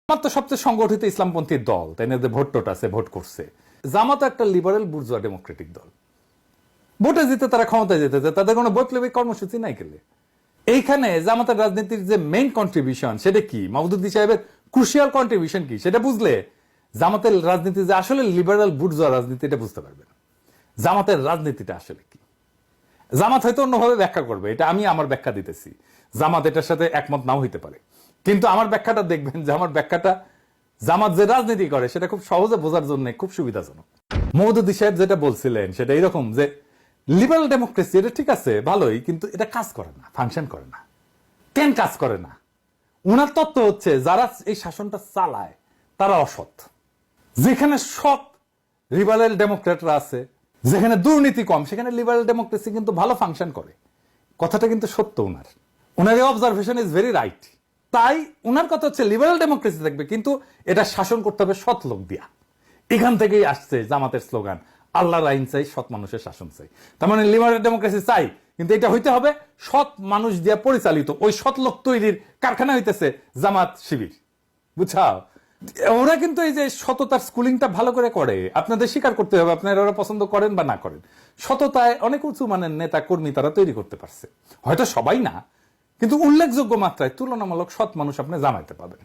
জামাত তো সবচেয়ে সংগঠিত ইসলামপন্থী দল, তাই না? ভোট আছে, ভোট করছে। জামাত একটা লিবারেল বুর্জোয়া ডেমোক্রেটিক দল, ভোটে জিতে তারা ক্ষমতায় যেতে, তাদের কোনো বৈপ্লবিক কর্মসূচি নাই গেলে। এইখানে জামাতের রাজনীতির যে মেইন কন্ট্রিবিউশন সেটা কি, মাহমুদুদ্দিন সাহেবের ক্রুশিয়াল কন্ট্রিবিউশন কি, সেটা বুঝলে জামাতের রাজনীতি যে আসলে লিবারেল বুর্জোয়া রাজনীতি এটা বুঝতে পারবেন। জামাতের রাজনীতিটা আসলে কি, জামাত হয়তো অন্যভাবে ব্যাখ্যা করবে, এটা আমি আমার ব্যাখ্যা দিতেছি, জামাত এটার সাথে একমত নাও হইতে পারে, কিন্তু আমার ব্যাখ্যাটা দেখবেন যে আমার ব্যাখ্যাটা জামাত যে রাজনীতি করে সেটা খুব সহজে বোঝার জন্য খুব সুবিধাজনক। মাহমুদুদ্দিন সাহেব যেটা বলছিলেন সেটা এরকম যে লিবারেল ডেমোক্রেসি এটা ঠিক আছে, ভালোই, কিন্তু এটা কাজ করে না, ফাংশন করে না। কেন কাজ করে না? উনার তত্ত্ব হচ্ছে যারা এই শাসনটা চালায় তারা অসৎ। যেখানে সৎ লিবারেল ডেমোক্রেটরা আছে, যেখানে দুর্নীতি কম, সেখানে লিবারেল ডেমোক্রেসি কিন্তু ভালো ফাংশন করে। কথাটা কিন্তু সত্য। উনার অবজারভেশন ইজ ভেরি রাইট। তাই উনার কথা হচ্ছে লিবারেল ডেমোক্রেসি থাকবে, কিন্তু এটা শাসন করতে হবে সৎ লোক দিয়া। এখান থেকেই আসছে জামাতের স্লোগান, আল্লাহর আইন চাই, সৎ মানুষের শাসন চাই। তার মানে লিবারেল ডেমোক্রেসি চাই, কিন্তু এটা হইতে হবে সৎ মানুষ দিয়া পরিচালিত। ওই সৎ লোক তৈরির কারখানা হইতেছে জামাত শিবির, বুঝছাও? ওরা কিন্তু এই যে সততার স্কুলিংটা ভালো করে করে, আপনাদের স্বীকার করতে হবে, আপনারা ওরা পছন্দ করেন বা না করেন। সততায় অনেক উঁচু মানের নেতা কর্মী তারা তৈরি করতে পারছে, হয়তো সবাই না, কিন্তু উল্লেখযোগ্য মাত্রায় তুলনামূলক সৎ মানুষ আপনি জামাইতে পাবেন।